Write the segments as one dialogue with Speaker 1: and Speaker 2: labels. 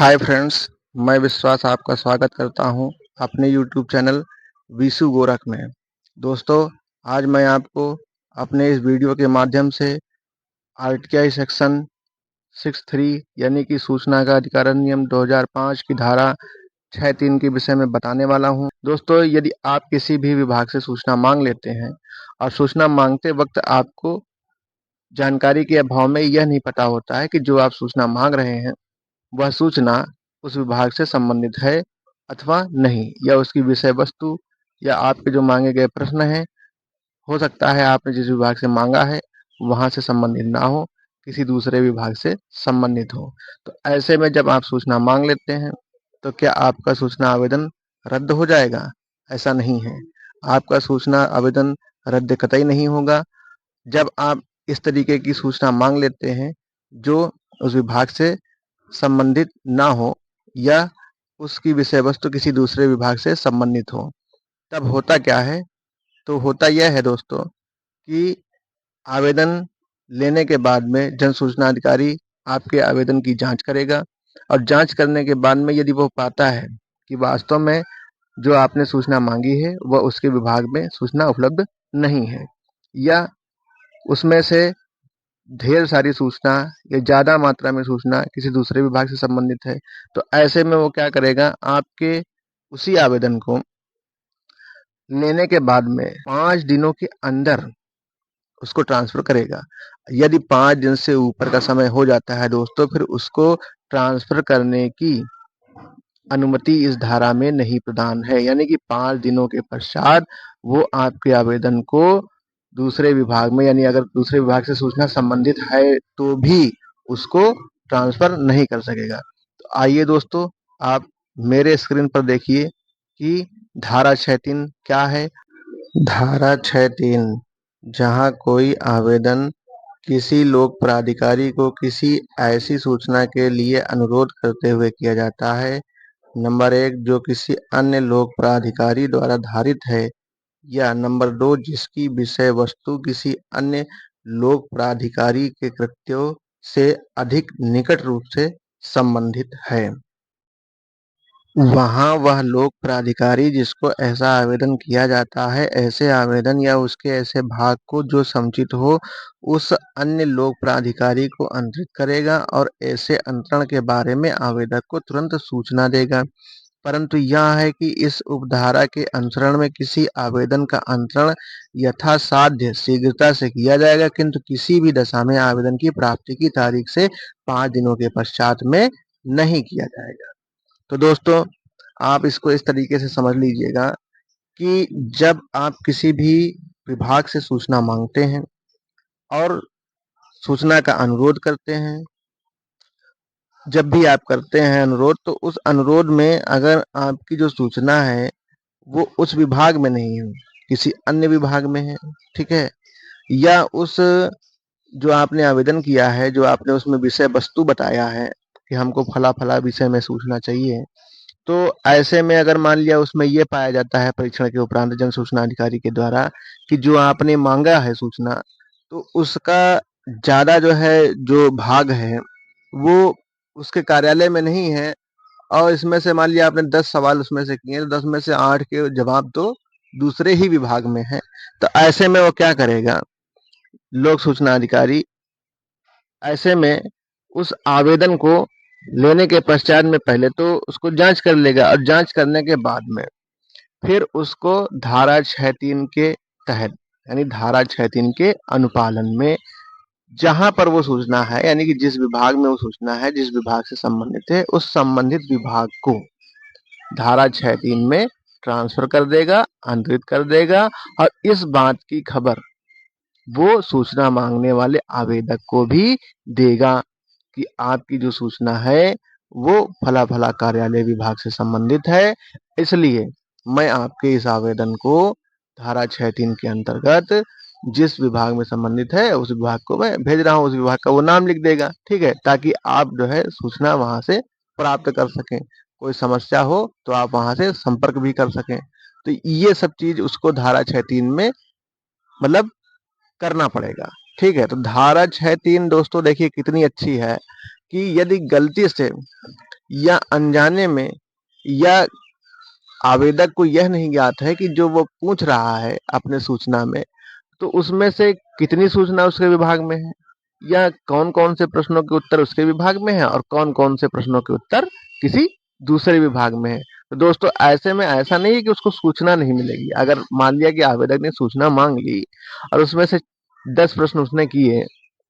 Speaker 1: Hi friends, मैं विश्वास आपका स्वागत करता हूं अपने यूट्यूब चैनल विशु गोरख में। दोस्तों, आज मैं आपको अपने इस वीडियो के माध्यम से आरटीआई सेक्शन 63 यानी कि सूचना का अधिकार नियम 2005 की धारा 6(3) के विषय में बताने वाला हूं। दोस्तों, यदि आप किसी भी विभाग से सूचना मांग लेते हैं और सूचना मांगते वक्त आपको जानकारी के अभाव में यह नहीं पता होता है कि जो आप सूचना मांग रहे हैं वह सूचना उस विभाग से संबंधित है अथवा नहीं, या उसकी विषय वस्तु या आपके जो मांगे गए प्रश्न हैं, हो सकता है आपने जिस विभाग से मांगा है वहां से संबंधित ना हो, किसी दूसरे विभाग से संबंधित हो। तो ऐसे में जब आप सूचना मांग लेते हैं तो क्या आपका सूचना आवेदन रद्द हो जाएगा? ऐसा नहीं है। आपका सूचना आवेदन रद्द कतई नहीं होगा। जब आप इस तरीके की सूचना मांग लेते हैं जो उस विभाग से संबंधित ना हो या उसकी विषय वस्तु किसी दूसरे विभाग से संबंधित हो, तब होता क्या है? तो होता यह है दोस्तों कि आवेदन लेने के बाद में जन सूचना अधिकारी आपके आवेदन की जांच करेगा और जांच करने के बाद में यदि वो पाता है कि वास्तव में जो आपने सूचना मांगी है वह उसके विभाग में सूचना उपलब्ध नहीं है, या उसमें से ढेर सारी सूचना या ज़्यादा मात्रा में सूचना किसी दूसरे विभाग से संबंधित है, तो ऐसे में वो क्या करेगा, आपके उसी आवेदन को लेने के बाद में 5 दिनों के अंदर उसको ट्रांसफ़र करेगा। यदि 5 दिन से ऊपर का समय हो जाता है दोस्तों, फिर उसको ट्रांसफ़र करने की अनुमति इस धारा में नहीं प्रदान है। यानी कि 5 दिनों के पश्चात वो आपके आवेदन को दूसरे विभाग में, यानी अगर दूसरे विभाग से सूचना संबंधित है तो भी उसको ट्रांसफ़र नहीं कर सकेगा। तो आइए दोस्तों, आप मेरे स्क्रीन पर देखिए कि धारा 6(3) क्या है। धारा 6(3) जहां कोई आवेदन किसी लोक प्राधिकारी को किसी ऐसी सूचना के लिए अनुरोध करते हुए किया जाता है, नंबर 1 जो किसी अन्य लोक प्राधिकारी द्वारा धारित है, या नंबर 2 जिसकी विषय वस्तु किसी अन्य लोक प्राधिकारी के कृत्यों से अधिक निकट रूप से संबंधित है। वहाँ वह लोक प्राधिकारी जिसको ऐसा आवेदन किया जाता है, ऐसे आवेदन या उसके ऐसे भाग को जो समुचित हो, उस अन्य लोक प्राधिकारी को अंतरित करेगा और ऐसे अंतरण के बारे में आवेदक को तुरंत सूचना देगा। परंतु यह है कि इस उपधारा के अनुसरण में किसी आवेदन का अंतरण यथासाध्य शीघ्रता से किया जाएगा, किंतु किसी भी दशा में आवेदन की प्राप्ति की तारीख से 5 दिनों के पश्चात में नहीं किया जाएगा। तो दोस्तों, आप इसको इस तरीके से समझ लीजिएगा कि जब आप किसी भी विभाग से सूचना मांगते हैं और सूचना का अनुरोध करते हैं, जब भी आप करते हैं अनुरोध, तो उस अनुरोध में अगर आपकी जो सूचना है वो उस विभाग में नहीं है, किसी अन्य विभाग में है, ठीक है, या उस जो आपने आवेदन किया है, जो आपने उसमें विषय वस्तु बताया है कि हमको फला फला विषय में सूचना चाहिए, तो ऐसे में अगर मान लिया उसमें ये पाया जाता है परीक्षण के उपरांत जन सूचना अधिकारी के द्वारा कि जो आपने मांगा है सूचना, तो उसका ज़्यादा जो है, जो भाग है वो उसके कार्यालय में नहीं है, और इसमें से मान लिया आपने 10 सवाल उसमें से किए, तो 10 में से 8 के जवाब तो दूसरे ही विभाग में है। तो ऐसे में वो क्या करेगा, लोक सूचना अधिकारी ऐसे में उस आवेदन को लेने के पश्चात में पहले तो उसको जांच कर लेगा, और जांच करने के बाद में फिर उसको धारा 6(3) के तहत, यानी धारा 6(3) के अनुपालन में जहां पर वो सूचना है, यानी कि जिस विभाग में वो सूचना है, जिस विभाग से संबंधित है, उस संबंधित विभाग को धारा 6(3) में ट्रांसफर कर देगा, अंतरित कर देगा, और इस बात की खबर वो सूचना मांगने वाले आवेदक को भी देगा कि आपकी जो सूचना है वो फला फला कार्यालय विभाग से संबंधित है, इसलिए मैं आपके इस आवेदन को धारा 6(3) के अंतर्गत जिस विभाग में संबंधित है उस विभाग को मैं भेज रहा हूँ। उस विभाग का वो नाम लिख देगा, ठीक है, ताकि आप जो है सूचना वहां से प्राप्त कर सकें। कोई समस्या हो तो आप वहां से संपर्क भी कर सकें। तो ये सब चीज उसको धारा 6(3) में मतलब करना पड़ेगा, ठीक है। तो धारा 6(3) दोस्तों देखिए कितनी अच्छी है कि यदि गलती से या अनजाने में, या आवेदक को यह नहीं ज्ञात है कि जो वो पूछ रहा है अपने सूचना में, तो उसमें से कितनी सूचना उसके विभाग में है, या कौन-कौन से प्रश्नों के उत्तर उसके विभाग में है और कौन-कौन से प्रश्नों के उत्तर किसी दूसरे विभाग में है। तो दोस्तों, ऐसे में ऐसा नहीं है कि उसको सूचना नहीं मिलेगी। अगर मान लिया कि आवेदक ने सूचना माँग ली और उसमें से 10 प्रश्न उसने किए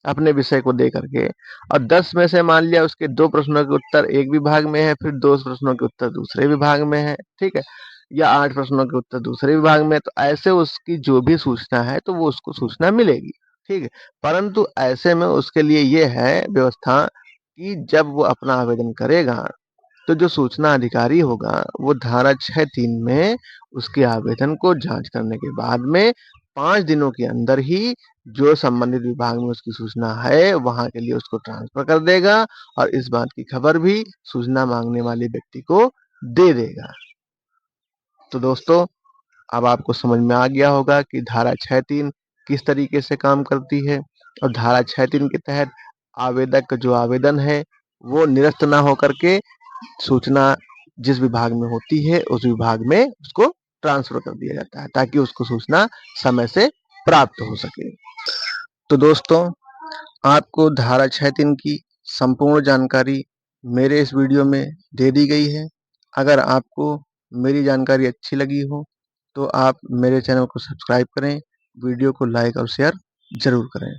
Speaker 1: अपने विषय को लेकर के, और 10 में से मान लिया उसके 2 प्रश्नों के उत्तर एक विभाग में है, फिर 2 प्रश्नों के उत्तर दूसरे विभाग में है, ठीक है? या 8 प्रश्नों के उत्तर दूसरे विभाग में, तो ऐसे उसकी जो भी सूचना है तो वो उसको सूचना मिलेगी, ठीक है? परंतु ऐसे में उसके लिए ये है व्यवस्था कि जब वो अपना आवेदन करेगा, तो जो सूचना अधिकारी होगा वो धारा 6(3) में उसके आवेदन को जांच करने के बाद में 5 दिनों के अंदर ही जो संबंधित विभाग में उसकी सूचना है वहां के लिए उसको ट्रांसफर कर देगा, और इस बात की खबर भी सूचना मांगने वाले व्यक्ति को दे देगा। तो दोस्तों, अब आपको समझ में आ गया होगा कि धारा 6(3) किस तरीके से काम करती है, और धारा 6(3) के तहत आवेदक का जो आवेदन है वो निरस्त ना होकर के सूचना जिस विभाग में होती है उस विभाग में उसको ट्रांसफर कर दिया जाता है, ताकि उसको सूचना समय से प्राप्त हो सके। तो दोस्तों, आपको धारा 6(3) की संपूर्ण जानकारी मेरे इस वीडियो में दे दी गई है। अगर आपको मेरी जानकारी अच्छी लगी हो तो आप मेरे चैनल को सब्सक्राइब करें, वीडियो को लाइक और शेयर ज़रूर करें।